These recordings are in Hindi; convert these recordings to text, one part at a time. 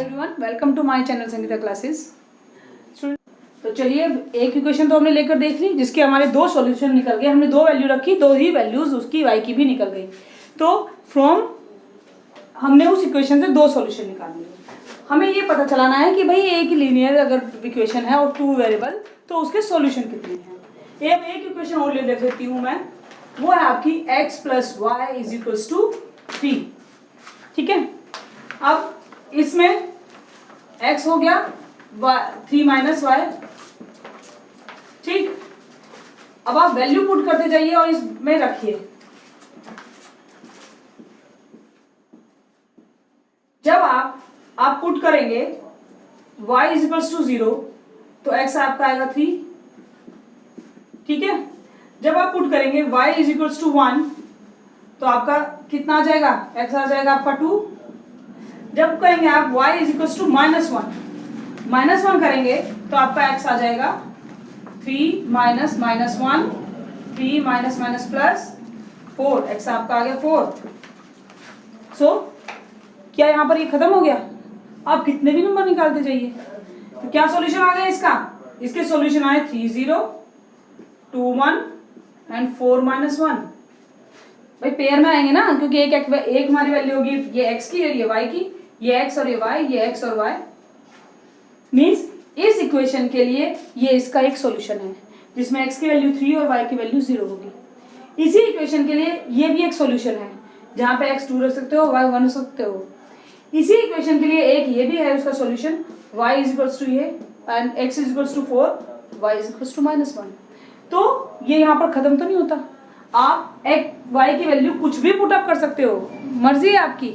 Everyone, welcome to my channel Sangeeta classes. तो चलिए, एक इक्वेशन तो हमने लेकर देख ली जिसके हमारे दो सॉल्यूशन निकल गए। हमने दो वैल्यू रखी, दो ही वैल्यूज उसकी y की भी निकल गई। तो फ्रॉम हमने उस इक्वेशन से दो सॉल्यूशन निकाल लिए। हमें ये पता चलाना है कि भाई एक लीनियर अगर इक्वेशन है और टू वेरिएबल तो उसके सॉल्यूशन कितने हैं। एक इक्वेशन और ले लेती हूँ मैं, वो है आपकी x + y = 3। ठीक है, अब इसमें x हो गया 3 - y। ठीक, अब आप वैल्यू पुट करते जाइए और इसमें रखिए। जब आप पुट करेंगे y = 0 तो x आपका आएगा 3। ठीक है, जब आप पुट करेंगे y = 1 तो आपका कितना आ जाएगा, x आ जाएगा आपका 2। जब करेंगे आप y = -1 करेंगे तो आपका x आ जाएगा 3 - -1 3 - +4, x आपका आ गया 4। सो क्या यहाँ पर ये खत्म हो गया? आप कितने भी नंबर निकालते जाइए। तो क्या सॉल्यूशन आ गया इसका? इसके सॉल्यूशन आए 3 0 2 1 एंड 4 - 1। भाई पेयर में आएंगे ना, क्योंकि एक हमारी वैल्यू होगी ये x की और ये y की, ये x और ये y, ये x और y। मीन्स इस इक्वेशन के लिए ये इसका एक सॉल्यूशन है जिसमें x की वैल्यू 3 और y की वैल्यू 0 होगी। इसी इक्वेशन के लिए ये भी एक सॉल्यूशन है जहां पे x 2 रख सकते हो, y 1 रख सकते हो। इसी इक्वेशन के लिए एक ये भी है उसका सॉल्यूशन, y = ये एंड x = 4, y = -1। तो ये यहाँ पर खत्म तो नहीं होता। आप y की वैल्यू कुछ भी पुट अप कर सकते हो, मर्जी है आपकी।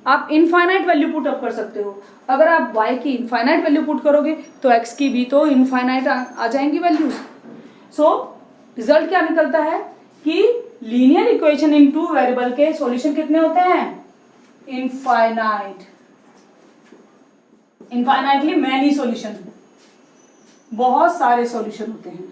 आप इनफाइनाइट वैल्यू पुट अप कर सकते हो। अगर आप y की इनफाइनाइट वैल्यू पुट करोगे तो x की भी तो इनफाइनाइट आ जाएंगी वैल्यूज। सो रिजल्ट क्या निकलता है कि linear equation in two variable के सॉल्यूशन कितने होते हैं? इनफाइनाइटली मैनी सॉल्यूशन, बहुत सारे सॉल्यूशन होते हैं।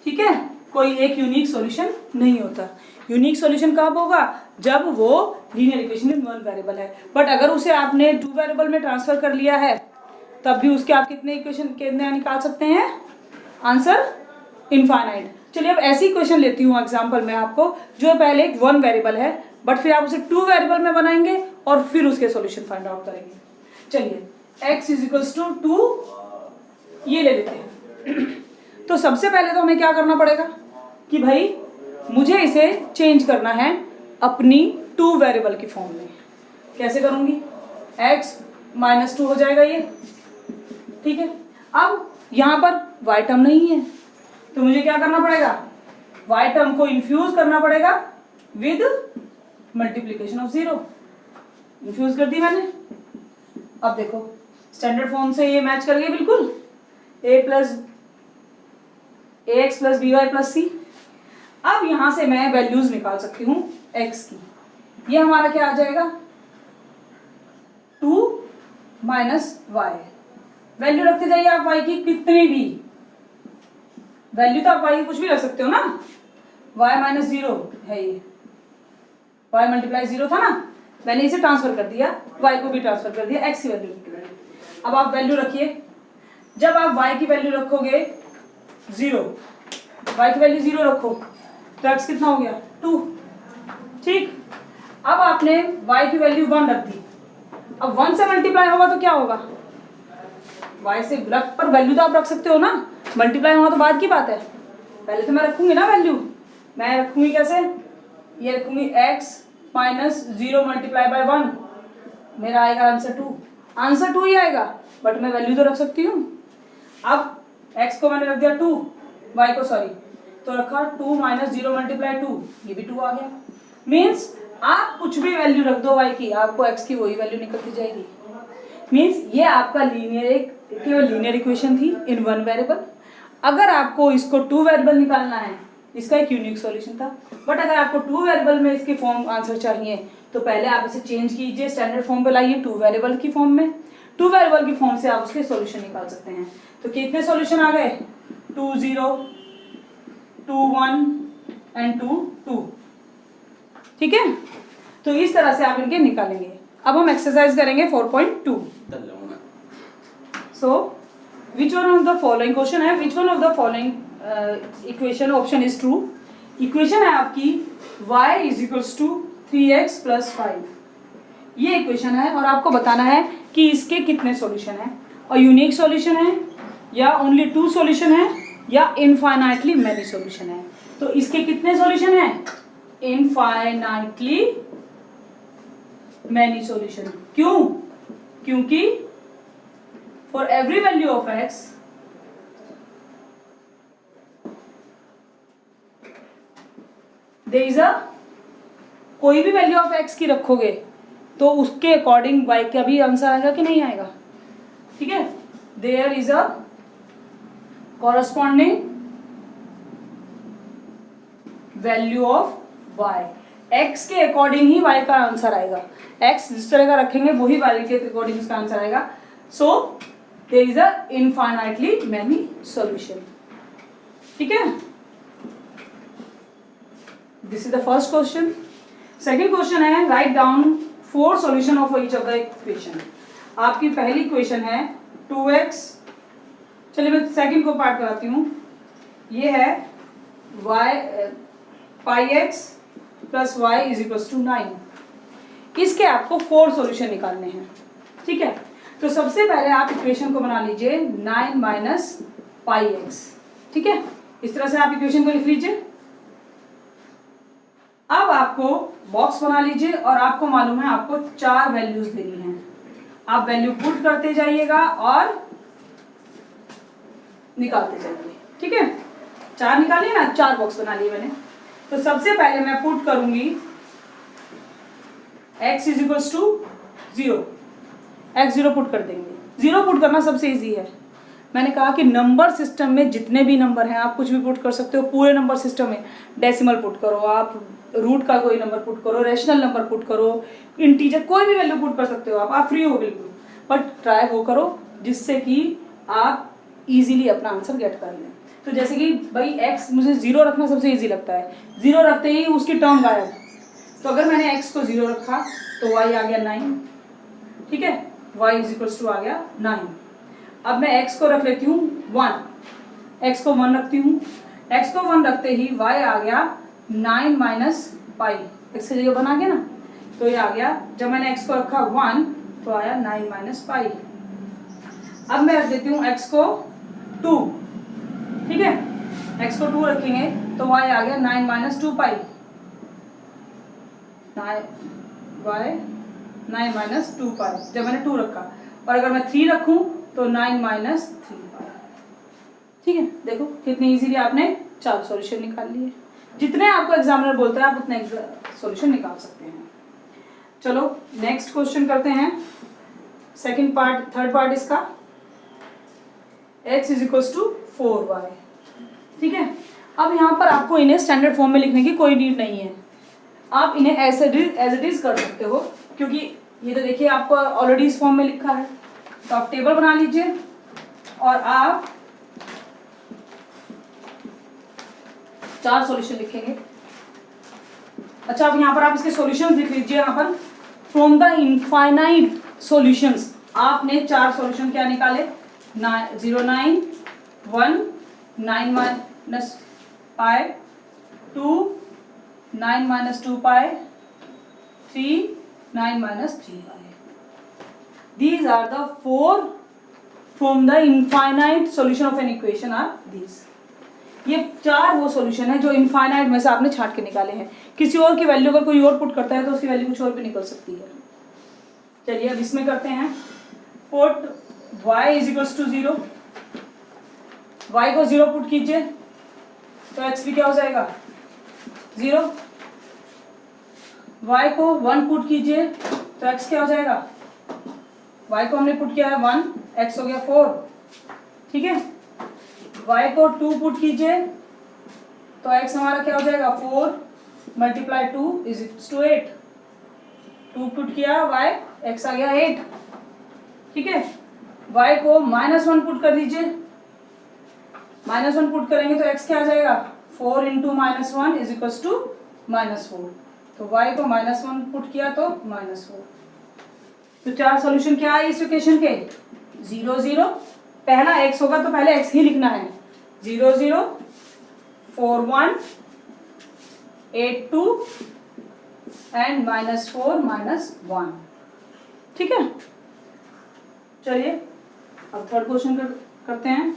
ठीक है, कोई एक यूनिक सॉल्यूशन नहीं होता। यूनिक सॉल्यूशन कब होगा? जब वो linear equation in one variable है। बट अगर उसे आपने टू वेरिएबल में ट्रांसफर कर लिया है तब भी उसके आप कितने इक्वेशन कितने निकाल सकते हैं? Answer infinite. चलिए अब ऐसी इक्वेशन लेती हूँ एग्जांपल में आपको, जो पहले एक वन वेरिएबल है बट फिर आप उसे टू वेरिएबल में बनाएंगे और फिर उसके सॉल्यूशन फाइंड आउट करेंगे। चलिए x = 2 ये ले लेते हैं। तो सबसे पहले तो हमें क्या करना पड़ेगा कि भाई मुझे इसे चेंज करना है अपनी टू वेरिएबल की फॉर्म में। कैसे करूंगी? x - 2 हो जाएगा ये। ठीक है, अब यहां पर y टर्म नहीं है तो मुझे क्या करना पड़ेगा? y टर्म को इन्फ्यूज करना पड़ेगा विद मल्टीप्लीकेशन ऑफ 0। इन्फ्यूज कर दी मैंने। अब देखो स्टैंडर्ड फॉर्म से ये मैच कर गई बिल्कुल, ax + by + c। अब यहां से मैं वैल्यूज निकाल सकती हूँ x की। ये हमारा क्या आ जाएगा? 2 - y। वैल्यू रखते जाइए आप y की कितनी भी वैल्यू, तो आप y की कुछ भी रख सकते हो ना। y - 0 है ये, y × 0 था ना, मैंने इसे ट्रांसफर कर दिया, y को भी ट्रांसफर कर दिया, x की वैल्यू निकल गई। अब आप वैल्यू रखिए। जब आप y की वैल्यू रखोगे 0, y की वैल्यू 0 रखो तो x कितना हो गया? 2। ठीक, अब आपने y की वैल्यू 1 रख दी। अब 1 से मल्टीप्लाई होगा तो क्या होगा? y से रख पर वैल्यू तो आप रख सकते हो ना, मल्टीप्लाई होगा तो बाद की बात है। पहले तो मैं रखूंगी ना वैल्यू। मैं रखूंगी कैसे? ये रखूंगी x - 0 × 1, मेरा आएगा आंसर 2। आंसर 2 ही आएगा बट मैं वैल्यू तो रख सकती हूँ। अब x को मैंने रख दिया 2, y को सॉरी तो रखा 2 - 0 × 2, ये भी 2 आ गया। मीन्स आप कुछ भी वैल्यू रख दो y की, आपको x की वही वैल्यू निकलती जाएगी। मीन्स ये आपका लीनियर इक्वेशन थी इन वन वेरिएबल। अगर आपको इसको टू वेरिएबल निकालना है, इसका एक यूनिक सॉल्यूशन था। बट अगर आपको टू वेरिएबल में इसके फॉर्म आंसर चाहिए तो पहले आप इसे चेंज कीजिए, स्टैंडर्ड फॉर्म पे लाइए टू वेरिएबल की फॉर्म में। टू वेरिएबल की फॉर्म से आप उसके सॉल्यूशन निकाल सकते हैं। तो कितने सॉल्यूशन आ गए? 2 0 2 1 एंड 2 2। ठीक है, तो इस तरह से आप इनके निकालेंगे। अब हम एक्सरसाइज करेंगे 4.2। So which one of the following question है, which one of the following equation option is true. Equation है आपकी y is equals to 3x plus 5, ये इक्वेशन है और आपको बताना है कि इसके कितने सॉल्यूशन है, और यूनिक सॉल्यूशन है या ओनली 2 सॉल्यूशन है या इनफाइनाइटली मैनी सॉल्यूशन है। तो इसके कितने सॉल्यूशन है, इनफाइनाइटली मैनी सॉल्यूशन। क्यों, क्योंकि for every value of x there is a, कोई भी वैल्यू ऑफ x की रखोगे तो उसके अकॉर्डिंग y का भी आंसर आएगा कि नहीं आएगा, ठीक है। There is a corresponding value of y, x के अकॉर्डिंग ही y का आंसर आएगा। x जिस तरह का रखेंगे वही y के अकॉर्डिंग इसका आंसर आएगा। So there is a infinitely many solution, ठीक है। This is the first question. Second question है right down 4 solution of each of the equation. आपकी पहली इक्वेशन है 2x, चलिए मैं सेकंड को पार्ट कराती हूँ। ये है pi x plus y is equal to 9। इसके आपको 4 सॉल्यूशन निकालने हैं, ठीक है। तो सबसे पहले आप इक्वेशन को बना लीजिए 9 माइनस पाई एक्स, ठीक है। इस तरह से आप इक्वेशन को लिख लीजिए। अब आपको बॉक्स बना लीजिए और आपको मालूम है आपको 4 वैल्यूज देनी है। आप वैल्यू पुट करते जाइएगा और निकालते जाइए, ठीक है। 4 निकालिए ना, 4 बॉक्स बना लिए मैंने। तो सबसे पहले मैं पुट करूंगी x is equals to 0, x 0 put कर देंगे। 0 पुट करना सबसे इजी है। मैंने कहा कि नंबर सिस्टम में जितने भी नंबर हैं आप कुछ भी पुट कर सकते हो। पूरे नंबर सिस्टम में डेसिमल पुट करो, आप रूट का कोई नंबर पुट करो, रेशनल नंबर पुट करो, इंटीजर कोई भी वैल्यू पुट कर सकते हो। आप फ्री हो बिल्कुल, बट ट्राई वो करो जिससे कि आप इजीली अपना आंसर गेट कर लें। तो जैसे कि भाई x मुझे 0 रखना सबसे इजी लगता है, 0 रखते ही उसकी टर्म गायब। तो अगर मैंने x को 0 रखा तो y आ गया 9, ठीक है। y इज इक्वल्स टू आ गया 9। अब मैं x को रख लेती हूँ 1, x को 1 रखती हूँ। x को 1 रखते ही y आ गया 9 माइनस पाई, x की जगह 1 आ गया ना, तो ये आ गया। जब मैंने x को रखा 1 तो आया 9 माइनस पाई। अब मैं रख देती हूँ x को 2, ठीक है। x को 2 रखेंगे तो y आ गया 9 माइनस 2 पाई, y 9 माइनस 2 पाई जब मैंने 2 रखा। और अगर मैं 3 रखूं तो 9 माइनस 3 पाई, ठीक है। देखो कितनी इजीली आपने 4 सॉल्यूशन निकाल लिए। जितने आपको एग्जामिनर बोलता है आप उतने सॉल्यूशन निकाल सकते हैं। चलो नेक्स्ट क्वेश्चन करते हैं। सेकंड पार्ट, थर्ड पार्ट इसका x is equals to 4y, ठीक है। अब यहाँ पर आपको इन्हें स्टैंडर्ड फॉर्म में लिखने की कोई नीड नहीं है। आप इन्हें एज इट इज कर सकते हो, क्योंकि ये तो देखिए आपको ऑलरेडी इस फॉर्म में लिखा है। तो आप टेबल बना लीजिए और आप 4 सॉल्यूशन लिखेंगे। अच्छा, अब यहाँ पर आप इसके सॉल्यूशंस लिख लीजिए। यहाँ पर फ्रॉम द इनफाइनाइट सॉल्यूशंस आपने 4 सॉल्यूशन क्या निकाले, 0 9 1 9 minus pi, 2 9 minus 2 pi, 3 9 minus 3 pi. These are the 4 from the infinite solution of an equation are these। ये 4 वो सॉल्यूशन है जो इनफाइनाइट में से आपने छांट के निकाले हैं। किसी और की वैल्यू अगर कोई और पुट करता है तो उसकी वैल्यू कुछ और भी निकल सकती है। चलिए अब इसमें करते हैं। Put y is equals to 0, y को 0 पुट कीजिए तो x भी क्या हो जाएगा 0। y को 1 पुट कीजिए तो x क्या हो जाएगा, y को हमने पुट किया है 1, x हो गया 4, ठीक है। y को 2 पुट कीजिए तो x हमारा क्या हो जाएगा 4 मल्टीप्लाई 2 इज इक्वल्स टू 8। 2 पुट किया y, x आ गया 8, ठीक है। y को -1 पुट कर दीजिए, -1 पुट करेंगे तो x क्या आ जाएगा 4 इंटू -1 इज इक्वल्स टू -4। तो y को -1 पुट किया तो -4, तो 4 सॉल्यूशन क्या है इस इक्वेशन के? 0 0, पहला x होगा तो पहले x ही लिखना है, 0 0 4 1 8 2 एंड -4 -1। ठीक है, चलिए अब थर्ड क्वेश्चन करते हैं।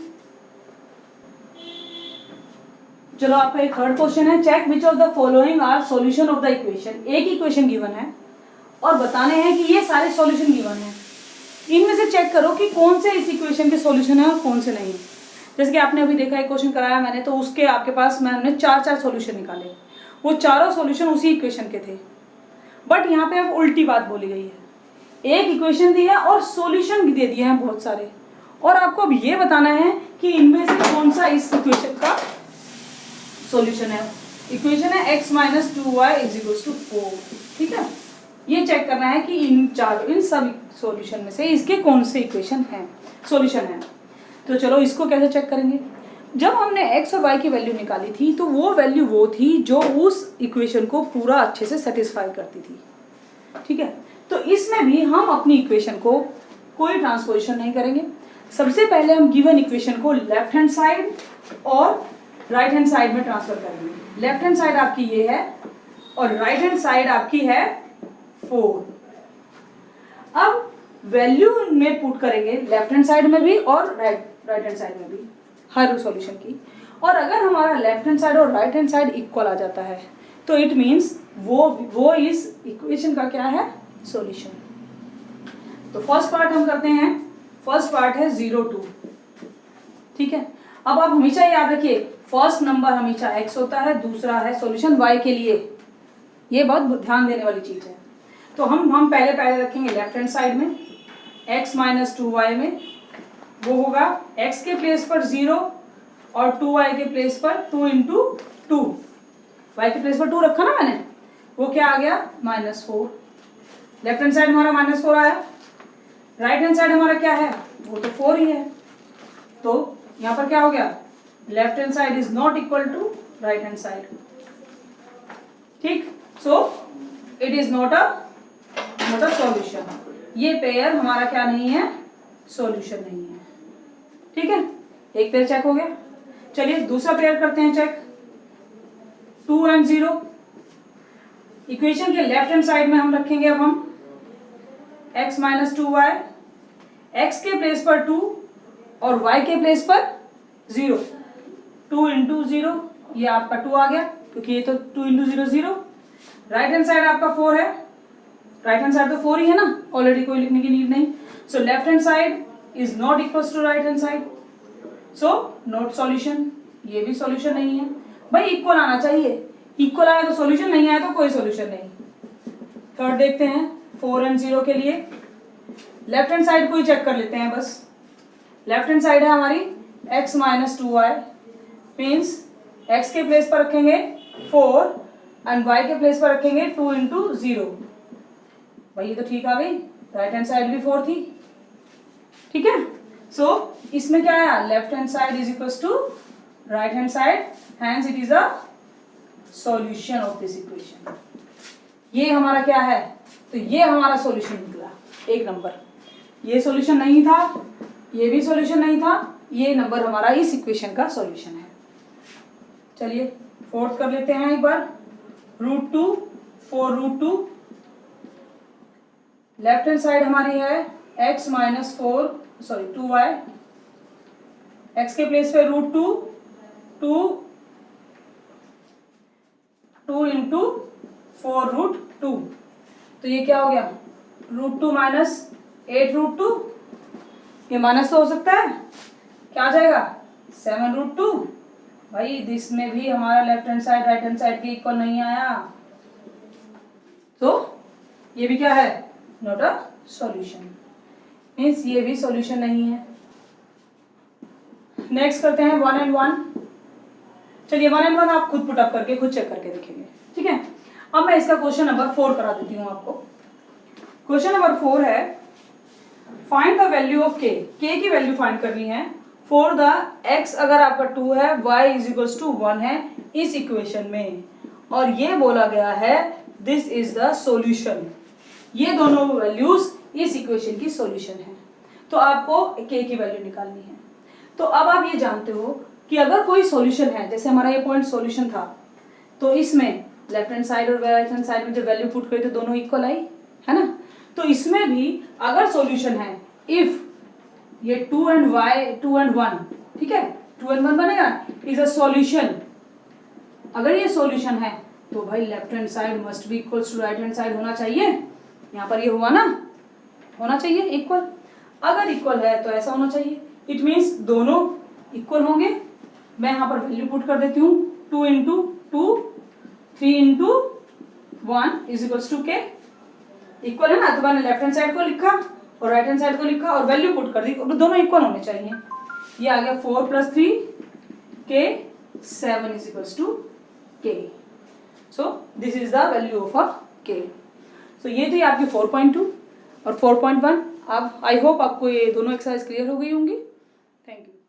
चलो आपका एक थर्ड क्वेश्चन है, check which of the following are solution of the equation. एक इक्वेशन गिवन है और बताने हैं कि ये सारे सॉल्यूशन गिवन है, इनमें से चेक करो कि कौन से इस इक्वेशन के सॉल्यूशन है और कौन से नहीं। जैसे कि आपने अभी देखा एक क्वेश्चन कराया मैंने, तो उसके आपके पास मैंने 4 सॉल्यूशन निकाले, वो चारों सॉल्यूशन उसी इक्वेशन के थे। बट यहाँ पे अब उल्टी बात बोली गई है, एक इक्वेशन दी है और सॉल्यूशन दे दिए हैं बहुत सारे, और आपको अब ये बताना है कि इनमें से कौन सा इस इक्वेशन का सॉल्यूशन है। इक्वेशन है x - 2y = 4। ठीक है, ये चेक करना है कि इन सब सॉल्यूशन में से इसके कौन से इक्वेशन हैं, सॉल्यूशन है। तो चलो इसको कैसे चेक करेंगे। जब हमने x और y की वैल्यू निकाली थी तो वो वैल्यू वो थी जो उस इक्वेशन को पूरा अच्छे से सेटिस्फाई करती थी। ठीक है, तो इसमें भी हम अपनी इक्वेशन को कोई ट्रांसपोजिशन नहीं करेंगे। सबसे पहले हम गिवन इक्वेशन को लेफ्ट हैंड साइड और राइट हैंड साइड में ट्रांसफर करेंगे। लेफ्ट हैंड साइड आपकी ये है और राइट हैंड साइड आपकी है 4। अब वैल्यू में पुट करेंगे लेफ्ट हैंड साइड में भी और राइट हैंड साइड में भी हर सॉल्यूशन की। और अगर हमारा लेफ्ट हैंड साइड और राइट हैंड साइड इक्वल आ जाता है तो इट मीन्स वो इस इक्वेशन का क्या है, सॉल्यूशन। तो फर्स्ट पार्ट हम करते हैं, फर्स्ट पार्ट है 0 2। ठीक है, अब आप हमेशा याद रखिए फर्स्ट नंबर हमेशा x होता है, दूसरा है सॉल्यूशन y के लिए, ये बहुत ध्यान देने वाली चीज है। तो हम पहले रखेंगे लेफ्ट हैंड साइड में, x - 2y में वो होगा x के प्लेस पर 0 और 2y के प्लेस पर 2 × 2, y के प्लेस पर 2 रखा ना मैंने, वो क्या आ गया -4। लेफ्ट हैंड साइड हमारा -4 आया, राइट हैंड साइड हमारा क्या है, वो तो 4 ही है। तो यहाँ पर क्या हो गया, left hand side is not equal to right hand side. ठीक, so it is not a solution. ये पेयर हमारा क्या नहीं है, सॉल्यूशन नहीं है। ठीक है, एक पेयर चेक हो गया। चलिए दूसरा पेयर करते हैं चेक, 2 और 0। इक्वेशन के लेफ्ट हैंड साइड में हम रखेंगे अब हम x - 2y, x के प्लेस पर 2 और y के प्लेस पर 0, 2 × 0, ये आपका 2 आ गया क्योंकि ये तो 2 × 0 0। राइट हैंड साइड आपका 4 है, राइट हैंड साइड तो 4 ही है ना, ऑलरेडी कोई लिखने की नीड नहीं। So left hand side is not equal to right hand side, so not solution. ये भी सॉल्यूशन नहीं है भाई, इक्वल आना चाहिए, इक्वल आया तो सॉल्यूशन, नहीं आया तो कोई सॉल्यूशन नहीं। थर्ड देखते हैं 4 और 0 के लिए, लेफ्ट हैंड साइड को ही चेक कर लेते हैं बस। लेफ्ट हैंड साइड है हमारी x - 2y, मीन्स x के प्लेस पर रखेंगे 4 एंड y के प्लेस पर रखेंगे 2 × 0। भाई ये तो ठीक आ गई, राइट हैंड साइड भी 4 थी। ठीक है, सो इसमें क्या आया, left hand side is equal to right hand side, hence it is a solution of this equation. ये हमारा क्या है, तो ये हमारा सॉल्यूशन निकला 1 नंबर। ये सॉल्यूशन नहीं था, ये भी सॉल्यूशन नहीं था, ये नंबर हमारा इस इक्वेशन का सॉल्यूशन है। चलिए फोर्थ कर लेते हैं एक बार, √2 4 √2। लेफ्ट हैंड साइड हमारी है x - 2y, x के प्लेस पे √2 2 × 4 √2, तो ये क्या हो गया, √2 - 8 √2, ये माइनस तो हो सकता है, क्या आ जाएगा 7 √2। भाई इसमें भी हमारा left hand side right hand side के इक्वल नहीं आया, तो ये भी क्या है, नॉट अ सॉल्यूशन, मीन्स ये भी सॉल्यूशन नहीं है। नेक्स्ट करते हैं 1 और 1। चलिए 1 और 1 आप खुद पुटअप करके खुद चेक करके देखेंगे। ठीक है, अब मैं इसका क्वेश्चन नंबर 4 करा देती हूँ आपको। क्वेश्चन नंबर 4 है, find the value of k की वैल्यू फाइंड करनी है फॉर द x अगर आपका 2 है, y = 1 है इस इक्वेशन में, और ये बोला गया है दिस इज द सॉल्यूशन। ये दोनों वैल्यूज इस इक्वेशन की सॉल्यूशन है। तो आपको के की वैल्यू निकालनी है। तो अब आप ये जानते हो कि अगर कोई सॉल्यूशन है, जैसे हमारा ये पॉइंट सॉल्यूशन था, तो इसमें लेफ्ट हैंड साइड और राइट हैंड साइड में जब वैल्यू पुट करी तो दोनों इक्वल आई, है ना। तो इसमें भी अगर सॉल्यूशन है, इफ ये 2 and 1, ठीक है, 2 and 1 बनेगा, इज अ सॉल्यूशन। अगर ये सॉल्यूशन है तो भाई left hand side must be equal to right hand side होना चाहिए। यहाँ पर ये हुआ ना, होना चाहिए इक्वल। अगर इक्वल है तो ऐसा होना चाहिए, इट मीन्स दोनों इक्वल होंगे। मैं यहाँ पर वैल्यू पुट कर देती हूँ, 2 into 2, 3 into 1 is equals to के। इक्वल है ना, तो मैंने लेफ्ट हैंड साइड को लिखा और राइट हैंड साइड को लिखा और वैल्यू पुट कर दी, तो दोनों इक्वल होने चाहिए। ये आ गया 4 + 3 के 7 इज इक्वल्स टू के। So this is the value of a के। सो ये थी आपकी 4.2 और 4.1। अब आई होप आपको ये दोनों एक्सरसाइज क्लियर हो गई होंगी। Thank you.